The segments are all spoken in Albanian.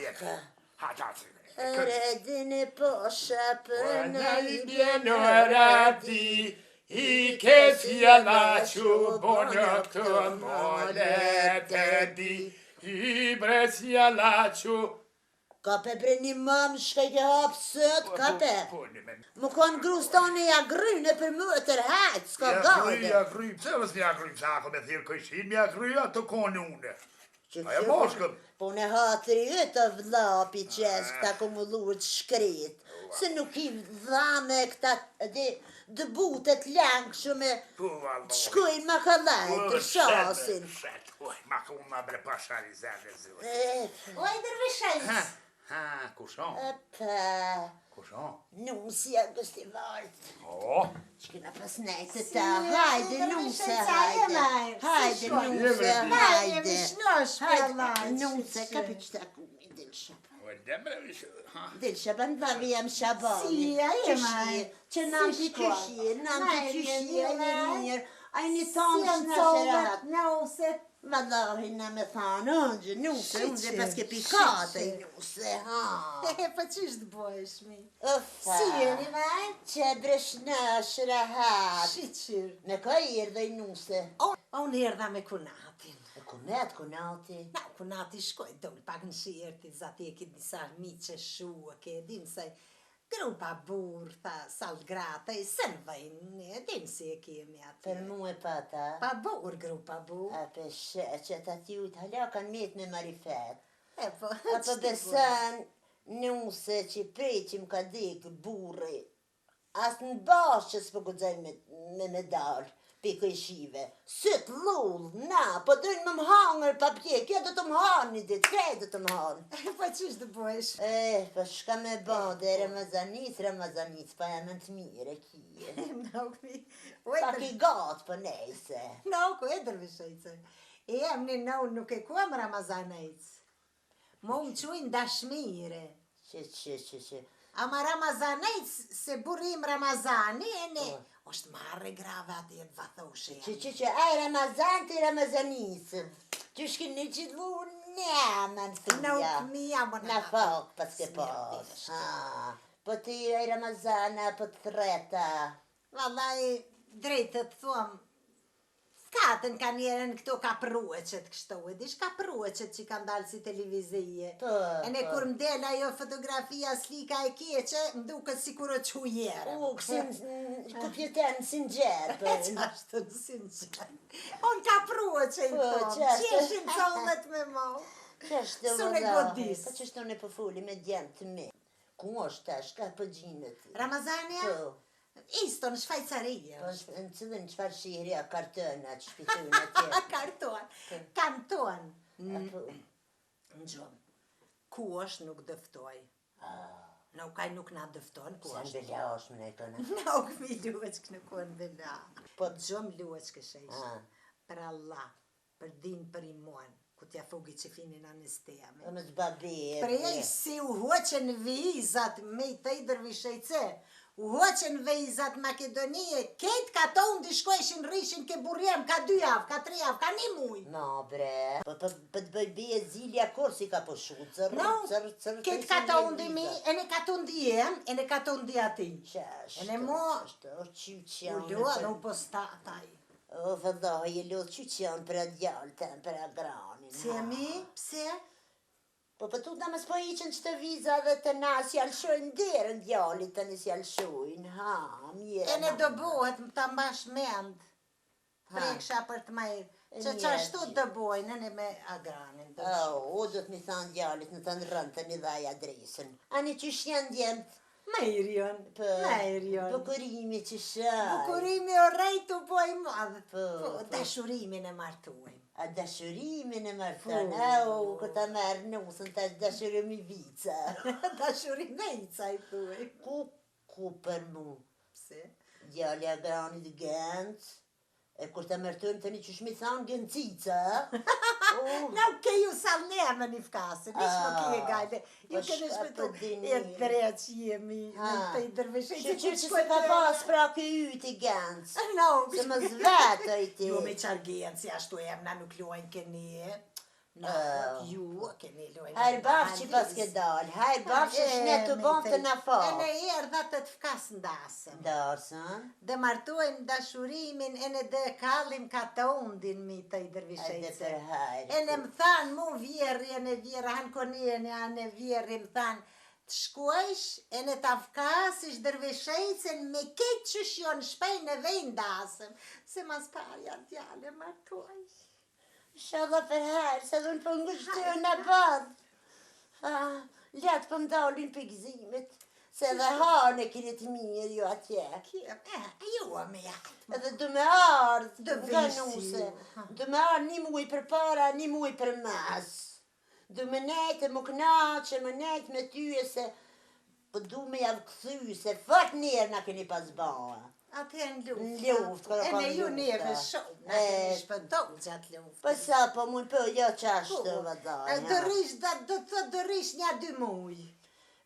jep. Redini posha për në i bjeno rati, I kesjela që bonë të molet e di, I bresjela që... Kape bre një mamë shka I ke hapë sët, kape. Më konë grus tani ja gryne për më të rhajtë, s'ka gade. Ja gry, pse vës ja gry, sa ako me thirë këshin, ja gry atë kone une. Aja moshkëm. Po në hatëri e të vlapi qesh këta kumulluar të shkret. Se nuk I dhame këta dëbutet langë shumë të shkojnë ma kalaj të shasin. Ma ku ma bre pashari zërë zërë. Oj, dërvishajs. Ha, kushon? Epa. Kushon? Nusja gësti vartë. O? Shkina pas nejtë ta. Hajde, nuse, hajde. Hajde, nuse, hajde. Hajde, nuse, kapi qëta kumi, dilshë. Dilshë, ban babi jam shabani. Qëshje, që nam të qëshje, nam të qëshje, e mirë. A një tonë shë nëse Vallahi na me thanë, ëngjë, nuse, unë paske pikate, nuse, ha. Pa qysh të bojsh mi? Si jeni vaj? Që breshnash rahat. Shqyr. Me ka erdhe I nuse? Unë erdha me kunatin. Kumet, kunati? Na, kunati shkoj, dole pak në shirti, zati e këtë disa miqe shua, ke din se grupa burë, tha, salgrata, I sen vajnë, din si e kemi atë. Per mu e pata? Pa burë, grupa burë. A pe që ta ti ujtë hala kanë met me marifet. Po, A po besan nuse që preqim ka dekë burri. As në bashkë që s'po gudzaj me medalë. Piko I shive. Syt lull, na, po dojnë më hangër pa pje, kjo do të më hanë një ditë, krej do të më hanë. Pa qysh të bojsh? Po shka me bade, Ramazanic, pa jam në të mire kje. Pa ki gatë, po nejse. Nauku, e dërvishajce. E jem një nau nuk e kuam Ramazanic. Mo më qujnë dashmire. Që. Ama Ramazanic, se burim Ramazani, e ne, është marre grave ati e të vathoshe. Që, aj Ramazan të Ramazanisë. Që shkin një që të lu njëmën të Nuk mija, më në fok, paske pas. Po ti aj Ramazana, po të threta. Vallaj, drejtë të thuam, katën ka njerën këto kaprueqet kështu, e dish kaprueqet që kanë dalë si televizije. E ne kur m'del ajo fotografia slika e keqe, m'duket si kur o qujere. Kupjeten sinxer. Qashtë në sinxer. On kaprueqe I thonë, qeshin collet me mo. Sune godis. Po qështu në pëfulli me djemë të me. Ku është tash, ka për gjinët? Ramazania? Isto në Shvajcarije. Po në cilën qëfar shihria kartona që shpitujnë atje? Karton. Kanton. Në gjumë. Ku është nuk dëftoj. Nuk aj nuk na dëfton, ku është. Se në bela është më në tona. Nuk mi lueq nuk në bela. Po gjumë lueq këshesh. Për Allah, për din për imon. Ku t'ja fugi që finin anestejame. Më të babi. Prej si u hoqen vizat me I të I dërvishejce. U hoqen vizat Makedonie, ketë ka tonë di shkojshin rishin ke burjem, ka 2 javë, ka 3 javë, ka 1 muj. No bre, po të bëj bje zilja korsi ka po shu, cërë. Ketë ka tonë di mi, e ne ka tonë di jem, e ne ka tonë di ati. E ne mo, u lua dhe u postataj. O vëllohi, e lua qyqjan për a djallëtën, për a granin. Si e mi, pse? Po për tut në mësë po iqen që të viza dhe të na si alshojnë derën djallit të në si alshojnë, ha, mjera. E ne do bohet më të mbash mend, preksha për të majrë, që qashtu të bojnë, e ne me agranin. O, do të mi thanë djallit në të në rënd të një dhaj adresën. Ani që shjen djemt? Mejrion. Bukurimi që shaj. Bukurimi o rejtu po I madhë. Po, dashurimin e martuajmë. A dashurimin e martan, këta merë nusën të dashurimi vica. Dashurim vica I thuaj. Ku për mu? Pse? Djali agranit gëndë, e kur të mërtojnë të një që shmi thanë gëndëcica. Nuk ke ju salneme një fkasë, nish më kje gajde. Ju ke në shmetu e tre që jemi në të I dërveshej. Që se ka pas pra ke yti gëndës. Se më zvetë I ti. Jo me qargenë, si ashtu emna nuk luajnë ke një. Ju, keni lojnë. Hajrë bafë që pas ke dalë, hajrë bafë që shne të bon të në E falë. në erdha të të fkas ndasëm. Darsën, Dhe martojmë dashurimin e në dhe kallim ka të undin mi të i hajde dërvishejse. për hajrë. E në më thanë mu vjerri, e në vjerë, hanë konjeni, a në vjerri më thanë, të shkuajsh e në të afkasish dërvishejsen me ketë që shjonë shpejnë e vendasëm, se mas parja djale martojsh. Shala për hajrë, se dhënë për ngështërë në badë. Letë për më dalin për gëzimit, se dhe harën e kini të mirë ju atje. Jo, me jatë. Edhe du me ardhë, Dë nga vishë nuse. ju. Du me ardhë një muj për para, një muj për mas. Du me nejtë më knaqe, më nejtë me tyje se po du me javë këthy, se fort njerë na keni pas bëha. Atë e në luft. Në luft, kërë E ka me ju lufta. neve shumë, na kemi shpëtohë gjatë luft. Po sa, po mund po jo qashtë vëdaj. Do rish një 2 muj.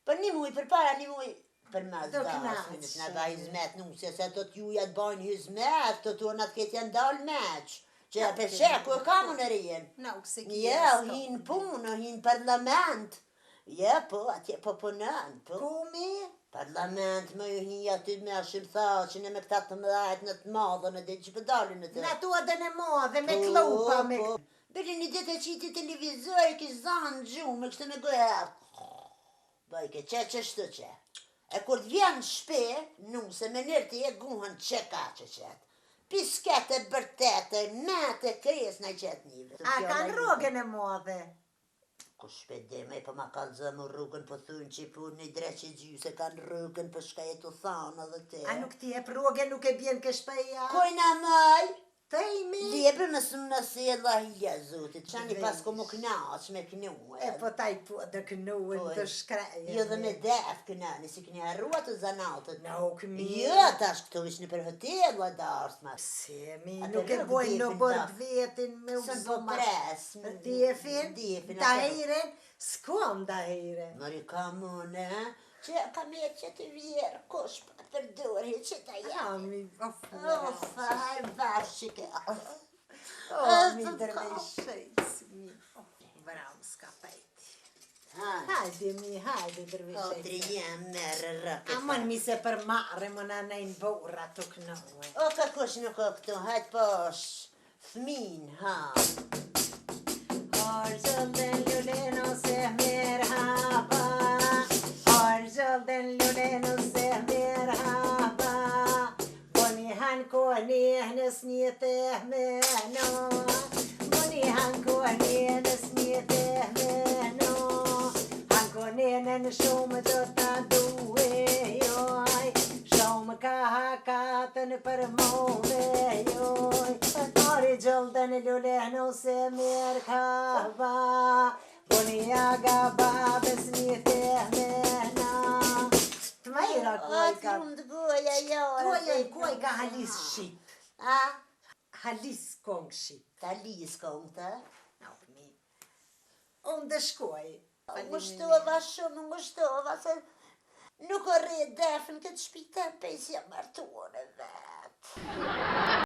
Po një muj për para, një muj për mas Do dasë. knaqe. Në nga hizmet nuse, se të t'juja të bajnë hizmet, të t'u në t'ket janë dalë meq. Që e për sheku e kamu në rijen. Nuk se Ja, hinë punë, hinë parlament. Ja, po, atje po punën, po. Kumi? Parlament më ju hinë aty me shqiptaqin e me këta të mëdhajt në të madhën e dhe që pëdalin në të. Në tua dhe në modhe, me klupa, me... Bili një ditë e qiti televizor, kishë zanë gjumë, me kështë me gëhet. Bëjke, që shtë që. E kur të vjen shpe, nuse me nërë të je guhën që ka që qëtë. Piskete, bërtete, mete, kres në qëtë një. A kanë rogën e modhe? Ku shpet dhe me po ma kanë zëmë rrugën, po thunë që i punë një dreqe gjy, se kanë rrugën për shka jetu thanë dhe te. A nuk ti e për rogën, nuk e bjen këshpeja? Kojna maj? Tejmi? Liebe më sëmë nësi e lahilja zotit, që një pas ko më knaq me knuë. E po taj po dhe kënuën të shkrejën. Jo dhe me def kënani, si këni arrua të zanatët. Nuk mi. Jo, tash këtu ishë në për hotel, la darës ma. Semi, Atë nuk e rrugë bojnë në djefin bërë daf. vetin me Sën uzo po ma. pres. Djefin? Djefin. Ta hiren? S'kom da hiren. Mëri ka mëne, që ka me që të vjerë, kush pa përdori, që ta jam. Ami, Ofa, hajë bashkë ke. mi dërveshejt, mi. Vram s'ka pejti. Hajde mi, hajde O, dërveshejt. tri jam mërë rëke. Amon mi se për marë, më në nejnë bora të kënohë. O, ka kush nuk o këtu, hajtë posh, fmin, ha. Hargjëllën lullen ose merhaba, hargjëllën lullen ose merhaba, boni han koni hnes një të meno, boni han koni hnes një të meno, han koni në shumë të ta duhe joj, shumë ka hakatën për move joj, hargjëllën lullen ose merhaba, boni aga babes një të mena. Të majra kojka. Atë goja jo. Kojka halis shqip. A? Halis kong shqip. Ta lisko më të? Nuk mi. Unë dhe shkoj. Ngushtova shumë, ngushtova, se nuk o rrë defën këtë shpita, pejsja martuar e vetë.